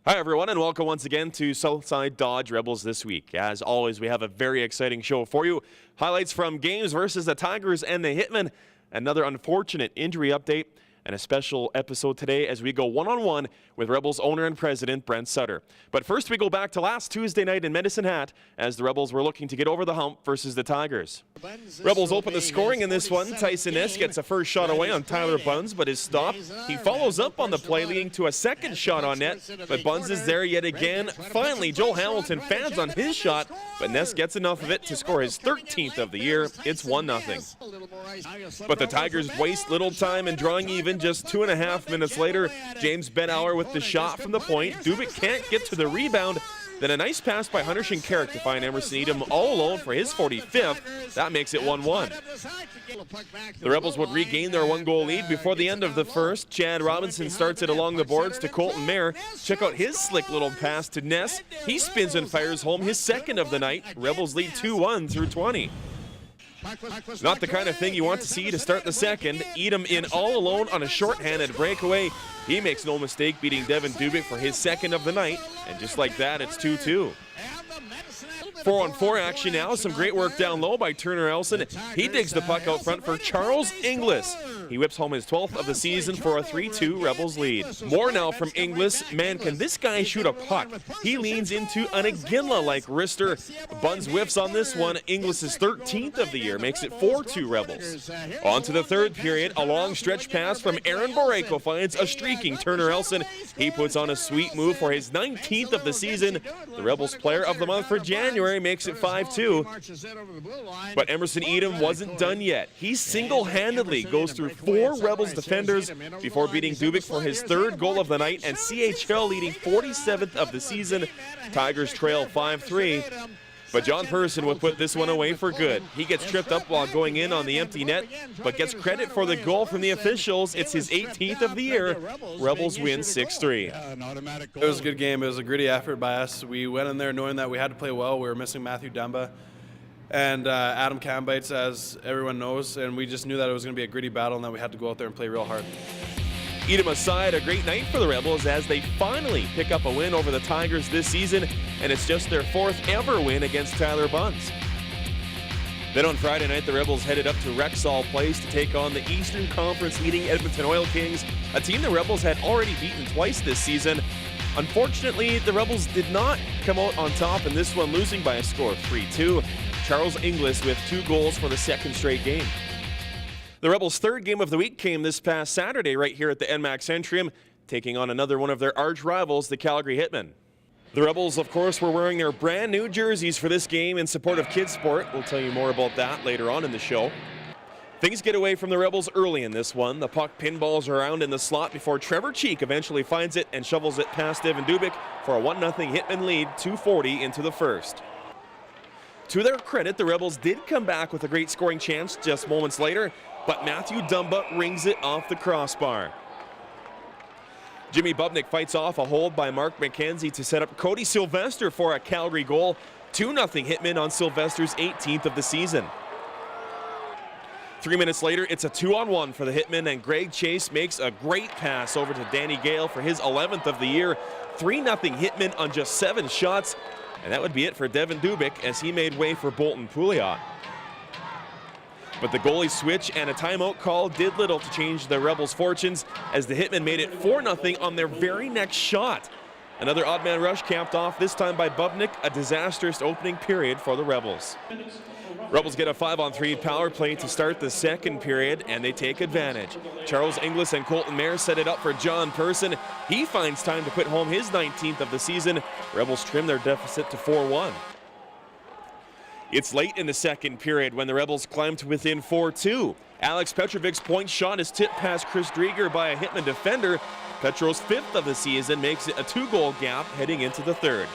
Hi, everyone, and welcome once again to Southside Dodge Rebels this week. As always, we have a very exciting show for you. Highlights from games versus the Tigers and the Hitmen, another unfortunate injury update, and a special episode today as we go one-on-one with Rebels owner and president Brent Sutter. But first, we go back to last Tuesday night in Medicine Hat as the Rebels were looking to get over the hump versus the Tigers. Rebels open the scoring in this one. Tyson Ness gets a first shot away on Tyler Buns, but is stopped. He follows up on the play, leading to a second shot on net, but Buns is there yet again. Finally, Joel Hamilton fans on his shot, but Ness gets enough of it to score his 13th of the year. It's 1-0. But the Tigers waste little time in drawing even. Just 2.5 minutes later, James Benauer with the shot from the point. Dubik can't get to the rebound. Then a nice pass by Hunter Shinkarik to find Emerson Edom all alone for his 45th. That makes it 1-1. The Rebels would regain their one-goal lead before the end of the first. Chad Robinson starts it along the boards to Colton Mayer. Check out his slick little pass to Ness. He spins and fires home his second of the night. Rebels lead 2-1 through 20. Not the kind of thing you want to see to start the second. Edom in all alone on a short-handed breakaway. He makes no mistake beating Devin Dubik for his second of the night. And just like that, it's 2-2. 4-on-4 action now. Some great work down low by Turner Elson. He digs the puck out front for Charles Inglis. He whips home his 12th of the season for a 3-2 Rebels lead. More now from Inglis. Man, can this guy shoot a puck? He leans into an Aguila-like wrister. Buns whiffs on this one. Inglis' 13th of the year makes it 4-2 Rebels. On to the third period. A long stretch pass from Aaron Borrego finds a streaking Turner Elson. He puts on a sweet move for his 19th of the season. The Rebels player of the month for January makes it 5-2. But Emerson Edom wasn't done yet. He single-handedly goes through 4 Rebels defenders before beating Dubik for his 3rd goal of the night and CHL leading 47th of the season. Tigers trail 5-3. But John Person would put this one away for good. He gets tripped up while going in on the empty net, but gets credit for the goal from the officials. It's his 18th of the year. Rebels win 6-3. It was a good game. It was a gritty effort by us. We went in there knowing that we had to play well. We were missing Mathew Dumba and Adam Cambites, as everyone knows, and we just knew that it was going to be a gritty battle and that we had to go out there and play real hard. Edom aside, a great night for the Rebels as they finally pick up a win over the Tigers this season, and it's just their 4th ever win against Tyler Buns. Then on Friday night, the Rebels headed up to Rexall Place to take on the Eastern Conference leading Edmonton Oil Kings, a team the Rebels had already beaten twice this season. Unfortunately, the Rebels did not come out on top in this one, losing by a score of 3-2. Charles Inglis with 2 goals for the 2nd straight game. The Rebels' 3rd game of the week came this past Saturday right here at the NMAX Centrium, taking on another one of their arch rivals, the Calgary Hitmen. The Rebels, of course, were wearing their brand new jerseys for this game in support of Kids Sport. We'll tell you more about that later on in the show. Things get away from the Rebels early in this one. The puck pinballs around in the slot before Trevor Cheek eventually finds it and shovels it past Devin Dubik for a 1-0 Hitman lead, 2:40 into the first. To their credit, the Rebels did come back with a great scoring chance just moments later, but Mathew Dumba rings it off the crossbar. Jimmy Bubnick fights off a hold by Mark McKenzie to set up Cody Sylvester for a Calgary goal. 2-0 Hitman on Sylvester's 18th of the season. 3 minutes later, it's a 2-on-1 for the Hitmen, and Greg Chase makes a great pass over to Danny Gale for his 11th of the year. 3-0 Hitman on just 7 shots, and that would be it for Devin Dubik as he made way for Bolton Pouliot. But the goalie switch and a timeout call did little to change the Rebels' fortunes as the Hitmen made it 4-0 on their very next shot. Another odd man rush capped off, this time by Bubnick, a disastrous opening period for the Rebels. Rebels get a 5-on-3 power play to start the second period, and they take advantage. Charles Inglis and Colton Mayer set it up for John Person. He finds time to put home his 19th of the season. Rebels trim their deficit to 4-1. It's late in the second period when the Rebels climb to within 4-2. Alex Petrovic's point shot is tipped past Chris Drieger by a Hitman defender. Petro's 5th of the season makes it a 2-goal gap heading into the third.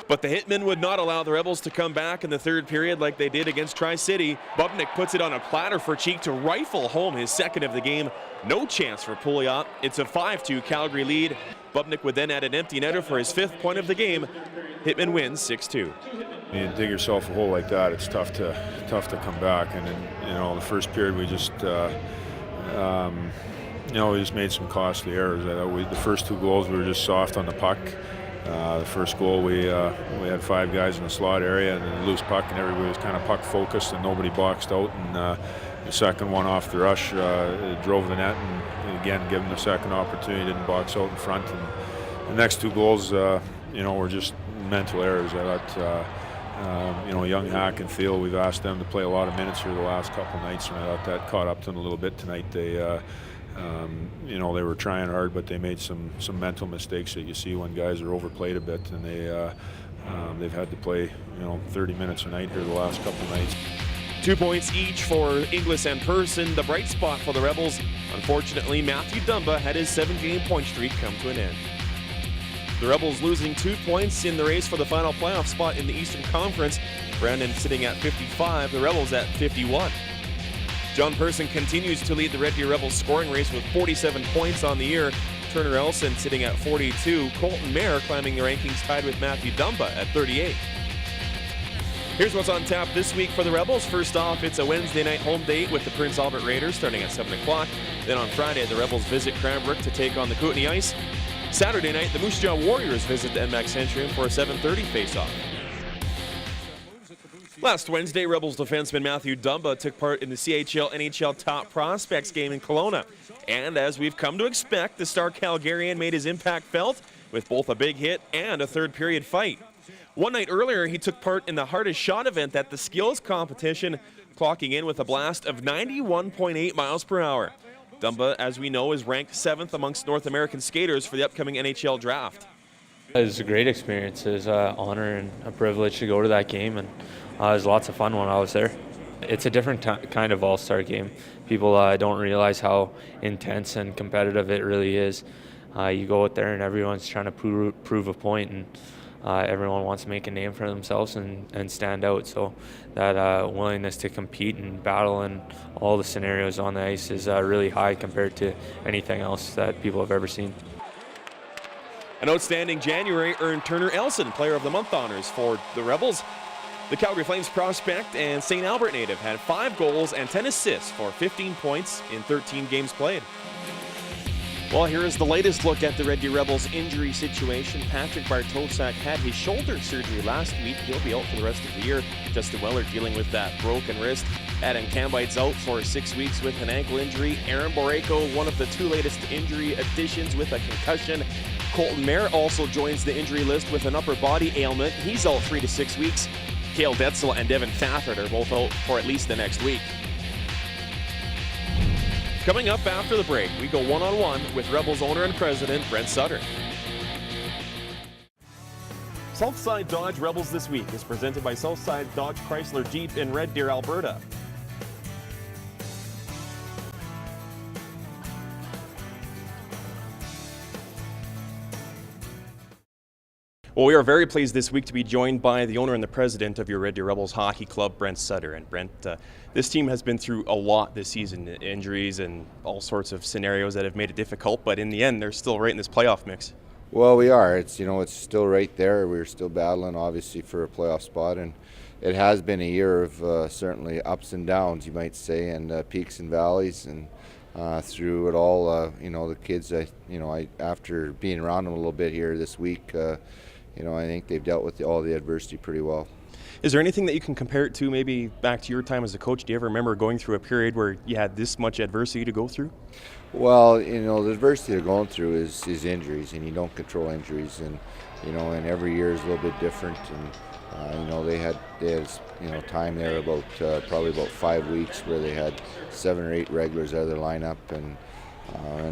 But the Hitmen would not allow the Rebels to come back in the third period like they did against Tri-City. Bubnick puts it on a platter for Cheek to rifle home his 2nd of the game. No chance for Pouliot. It's a 5-2 Calgary lead. Bubnick would then add an empty netter for his 5th point of the game. Hitmen wins 6-2. You dig yourself a hole like that, it's tough to come back. And in the first period, we just we just made some costly errors. The first 2 goals, we were just soft on the puck. The first goal, we had 5 guys in the slot area and a loose puck, and everybody was kind of puck focused and nobody boxed out. And the second one off the rush it drove the net, and again, given the second opportunity, didn't box out in front. And the next 2 goals, were just mental errors. I thought, young Hack and Thiel, we've asked them to play a lot of minutes here the last couple of nights, and I thought that caught up to them a little bit tonight. They were trying hard, but they made some mental mistakes that you see when guys are overplayed a bit, and they've had to play 30 minutes a night here the last couple of nights. 2 points each for Inglis and Person. The bright spot for the Rebels, unfortunately, Mathew Dumba had his 7-game point streak come to an end. The Rebels losing 2 points in the race for the final playoff spot in the Eastern Conference. Brandon sitting at 55, the Rebels at 51. John Person continues to lead the Red Deer Rebels scoring race with 47 points on the year. Turner Elson sitting at 42. Colton Mayer climbing the rankings tied with Mathew Dumba at 38. Here's what's on tap this week for the Rebels. First off, it's a Wednesday night home date with the Prince Albert Raiders starting at 7 o'clock. Then on Friday, the Rebels visit Cranbrook to take on the Kootenay Ice. Saturday night, the Moose Jaw Warriors visit the NMAX Centurion for a 7:30 face-off. Last Wednesday, Rebels defenseman Mathew Dumba took part in the CHL-NHL Top Prospects game in Kelowna. And as we've come to expect, the star Calgarian made his impact felt with both a big hit and a third-period fight. One night earlier, he took part in the hardest shot event at the skills competition, clocking in with a blast of 91.8 miles per hour. Dumba, as we know, is ranked 7th amongst North American skaters for the upcoming NHL draft. It was a great experience. It was an honor and a privilege to go to that game, and it was lots of fun when I was there. It's a different kind of all-star game. People don't realize how intense and competitive it really is. You go out there and everyone's trying to prove a point, and everyone wants to make a name for themselves and stand out. So that willingness to compete and battle in all the scenarios on the ice is really high compared to anything else that people have ever seen. An outstanding January earned Turner Elson Player of the Month honors for the Rebels. The Calgary Flames prospect and St. Albert native had 5 goals and 10 assists for 15 points in 13 games played. Well, here is the latest look at the Red Deer Rebels injury situation. Patrick Bartosak had his shoulder surgery last week. He'll be out for the rest of the year. Justin Weller dealing with that broken wrist. Adam Cambite's out for 6 weeks with an ankle injury. Aaron Borrego, one of the 2 latest injury additions with a concussion. Colton Mayer also joins the injury list with an upper body ailment. He's out 3 to 6 weeks. Cale Detzel and Devin Thafford are both out for at least the next week. Coming up after the break, we go one-on-one with Rebels owner and president Brent Sutter. Southside Dodge Rebels This Week is presented by Southside Dodge Chrysler Jeep in Red Deer, Alberta. Well, we are very pleased this week to be joined by the owner and the president of your Red Deer Rebels Hockey Club, Brent Sutter. And Brent, this team has been through a lot this season, injuries and all sorts of scenarios that have made it difficult, but in the end, they're still right in this playoff mix. Well, we are. It's still right there. We're still battling, obviously, for a playoff spot, and it has been a year of certainly ups and downs, you might say, and peaks and valleys, and through it all, the kids, after being around them a little bit here this week, I think they've dealt with all the adversity pretty well. Is there anything that you can compare it to, maybe back to your time as a coach? Do you ever remember going through a period where you had this much adversity to go through? Well, the adversity they're going through is injuries, and you don't control injuries, and and every year is a little bit different. And they had time there about probably about 5 weeks where they had 7 or 8 regulars out of their lineup, and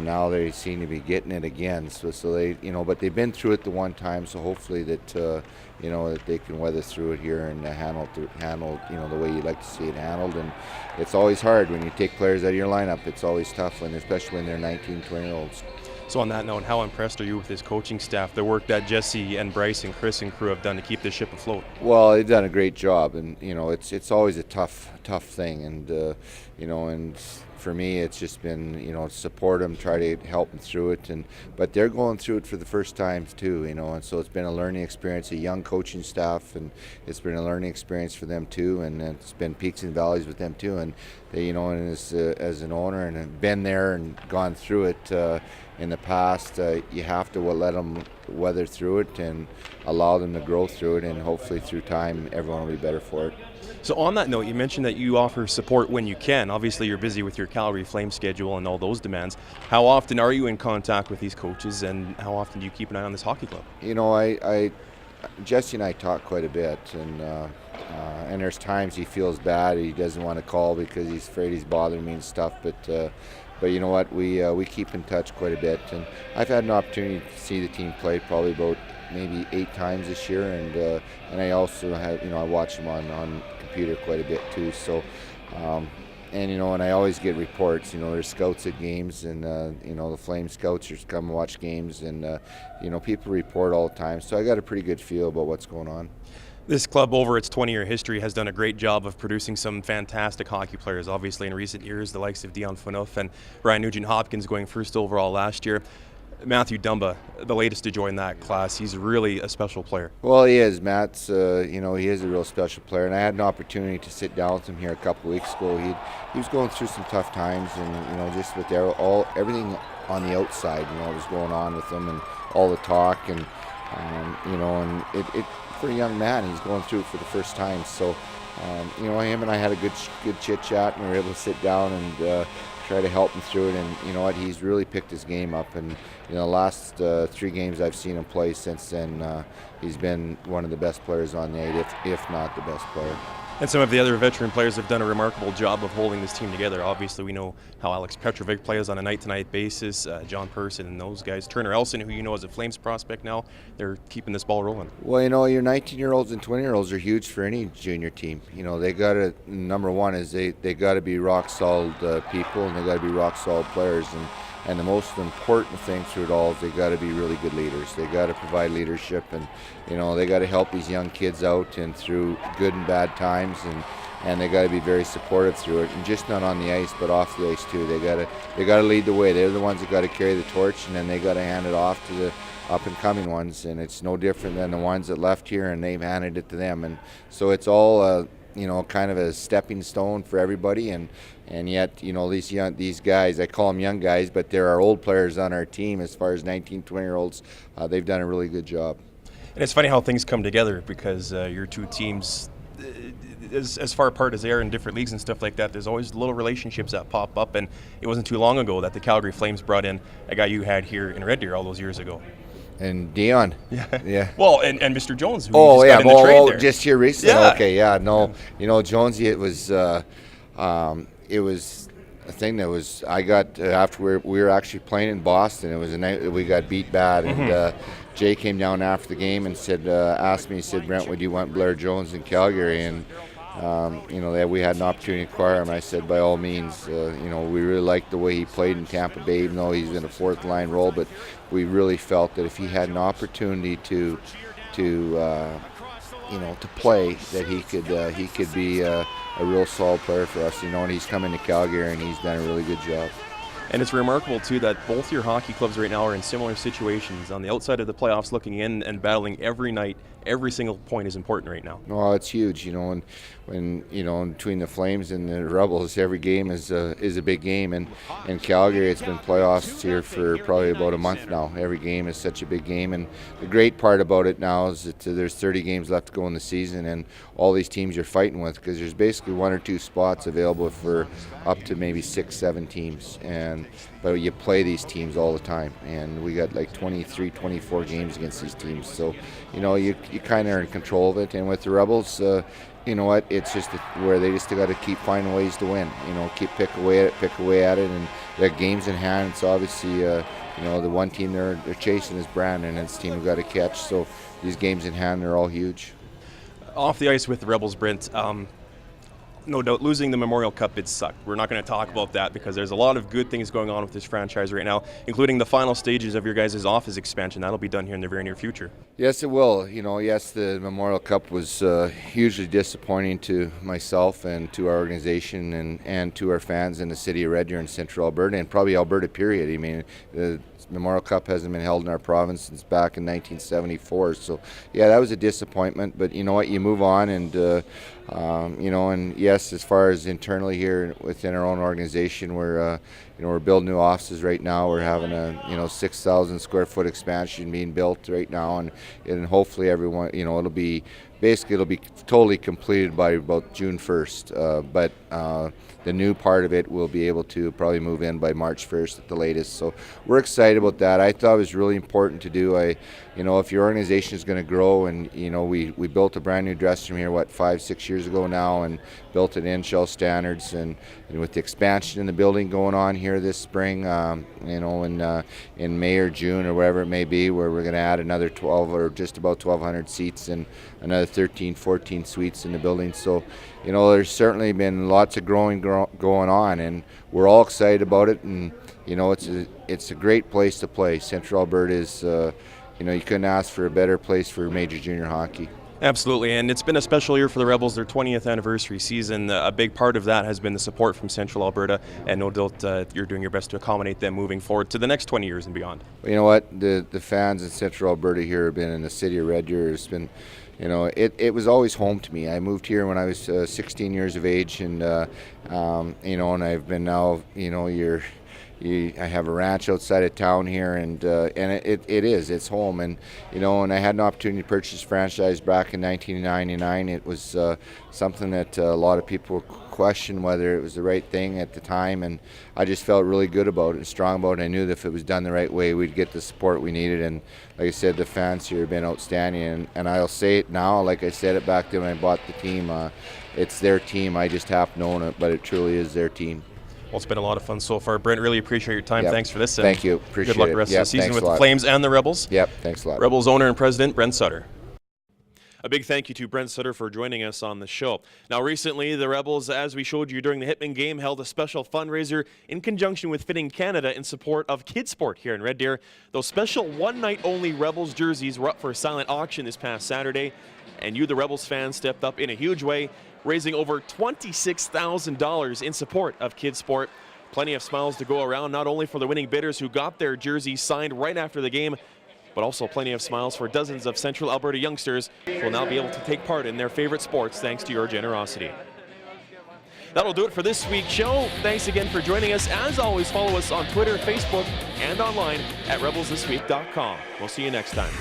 now they seem to be getting it again. So they, but they've been through it the one time. So hopefully that that they can weather through it here and handle the way you'd like to see it handled. And it's always hard when you take players out of your lineup. It's always tough, and especially when they're 19, 20-year-olds. So on that note, how impressed are you with this coaching staff, the work that Jesse and Bryce and Chris and crew have done to keep this ship afloat? Well, they've done a great job, and it's always a tough thing, and and for me, it's just been, support them, try to help them through it, but they're going through it for the first time too, and so it's been a learning experience, a young coaching staff, and it's been a learning experience for them too, and it's been peaks and valleys with them too, and they, and as an owner and have been there and gone through it in the past, you have to let them weather through it and allow them to grow through it, and hopefully through time everyone will be better for it. So on that note, you mentioned that you offer support when you can. Obviously, you're busy with your Calgary Flames schedule and all those demands. How often are you in contact with these coaches, and how often do you keep an eye on this hockey club? Jesse and I talk quite a bit, and there's times he feels bad. He doesn't want to call because he's afraid he's bothering me and stuff. But you know what? We keep in touch quite a bit, and I've had an opportunity to see the team play probably about maybe 8 times this year, and I also have I watch them on computer quite a bit too. So. And I always get reports. There's scouts at games, and the Flame scouts just come and watch games, and people report all the time. So I got a pretty good feel about what's going on. This club, over its 20-year history, has done a great job of producing some fantastic hockey players. Obviously, in recent years, the likes of Dion Phaneuf and Ryan Nugent-Hopkins going first overall last year. Mathew Dumba, the latest to join that class. He's really a special player. Well, he is. Matt's, he is a real special player, and I had an opportunity to sit down with him here a couple of weeks ago. He was going through some tough times, and just with everything on the outside, what was going on with him, and all the talk, and and it for a young man, he's going through it for the first time. So, him and I had a good chit chat, and we were able to sit down and try to help him through it, and he's really picked his game up, and the last 3 games I've seen him play since then, he's been one of the best players on the ice, if not the best player. And some of the other veteran players have done a remarkable job of holding this team together. Obviously, we know how Alex Petrovic plays on a night-to-night basis, John Person and those guys. Turner Elson, who is a Flames prospect now, they're keeping this ball rolling. Well, your 19-year-olds and 20-year-olds are huge for any junior team. They got to, number one is they got to be rock-solid people, and they got to be rock-solid players. And the most important thing through it all is they got to be really good leaders. They got to provide leadership, and they got to help these young kids out and through good and bad times, and they got to be very supportive through it, and just not on the ice but off the ice too. They got to lead the way. They're the ones that got to carry the torch, and then they got to hand it off to the up and coming ones. And it's no different than the ones that left here and they've handed it to them. And so it's all kind of a stepping stone for everybody, and yet, these guys, I call them young guys, but there are old players on our team as far as 19, 20-year-olds. They've done a really good job. And it's funny how things come together, because your two teams, as far apart as they are in different leagues and stuff like that, there's always little relationships that pop up, and it wasn't too long ago that the Calgary Flames brought in a guy you had here in Red Deer all those years ago. And Dion. Yeah. Well, and Mr. Jones, who got in the trade there. Just here recently. Yeah. Okay, yeah, no. Jonesy, it was a thing that was, I got, after we were actually playing in Boston, it was a night we got beat bad, and Jay came down after the game and asked me, he said, Brent, would you want Blair Jones in Calgary? And we had an opportunity to acquire him. I said, by all means, we really liked the way he played in Tampa Bay, even though he's in a 4th line role, but we really felt that if he had an opportunity to play, that he could be a real solid player for us, and he's come into Calgary and he's done a really good job. And it's remarkable, too, that both your hockey clubs right now are in similar situations, on the outside of the playoffs, looking in and battling every night. Every single point is important right now. Well, it's huge, and when between the Flames and the Rebels, every game is a big game, and in Calgary it's been playoffs here for probably about a month now. Every game is such a big game, and the great part about it now is that there's 30 games left to go in the season, and all these teams you're fighting with, because there's basically 1 or 2 spots available for up to maybe 6, 7 teams, but you play these teams all the time, and we got like 23, 24 games against these teams, so you kind of are in control of it. And with the Rebels, it's just where they just got to keep finding ways to win. Keep pick away at it, and their games in hand. It's obviously the one team they're chasing is Brandon, and it's the team who got to catch. So these games in hand, they're all huge. Off the ice with the Rebels, Brent. No doubt, losing the Memorial Cup, it sucked. We're not going to talk about that because there's a lot of good things going on with this franchise right now, including the final stages of your guys' office expansion. That'll be done here in the very near future. Yes, it will. Yes, the Memorial Cup was hugely disappointing to myself and to our organization and to our fans in the city of Red Deer and Central Alberta, and probably Alberta, period. I mean, the Memorial Cup hasn't been held in our province since back in 1974. So, yeah, that was a disappointment. But you know what? You move on, and and yes, as far as internally here within our own organization, we're building new offices right now. We're having a 6,000 square foot expansion being built right now, and hopefully everyone, it'll be totally completed by about June 1st. But the new part of it will be able to probably move in by March 1st at the latest. So we're excited about that. I thought it was really important to do. If your organization is going to grow, and we built a brand new dressing room here 5-6 years ago now, and built it in shell standards, and with the expansion in the building going on here this spring, in May or June or wherever it may be, where we're going to add another 12 or just about 1,200 seats and another 13, 14 suites in the building. So, there's certainly been lots of growing going on, and we're all excited about it. And it's a great place to play. Central Alberta is, you couldn't ask for a better place for major junior hockey. Absolutely, and it's been a special year for the Rebels, their 20th anniversary season. A big part of that has been the support from Central Alberta, and no doubt you're doing your best to accommodate them moving forward to the next 20 years and beyond. You know what? The fans in Central Alberta here have been in the city of Red Deer. It's been, it was always home to me. I moved here when I was 16 years of age, and and I've been now, I have a ranch outside of town here, and it's home, and and I had an opportunity to purchase franchise back in 1999. It was something that a lot of people questioned whether it was the right thing at the time, and I just felt really good about it and strong about it. I knew that if it was done the right way, we'd get the support we needed, and like I said, the fans here have been outstanding, and I'll say it now, like I said it back then when I bought the team, it's their team. I just have to own it, but it truly is their team. Well, it's been a lot of fun so far. Brent, really appreciate your time. Yep. Thanks for this. Thank you. Appreciate it. Good luck the rest of the season with the Flames and the Rebels. Yep, thanks a lot. Rebels owner and president, Brent Sutter. A big thank you to Brent Sutter for joining us on the show. Now, recently, the Rebels, as we showed you during the Hitman game, held a special fundraiser in conjunction with Fitting Canada in support of kids sport here in Red Deer. Those special one-night-only Rebels jerseys were up for a silent auction this past Saturday, and you, the Rebels fans, stepped up in a huge way, raising over $26,000 in support of kids sport. Plenty of smiles to go around, not only for the winning bidders who got their jerseys signed right after the game, but also plenty of smiles for dozens of Central Alberta youngsters who will now be able to take part in their favorite sports thanks to your generosity. That'll do it for this week's show. Thanks again for joining us. As always, follow us on Twitter, Facebook, and online at rebelsthisweek.com. We'll see you next time.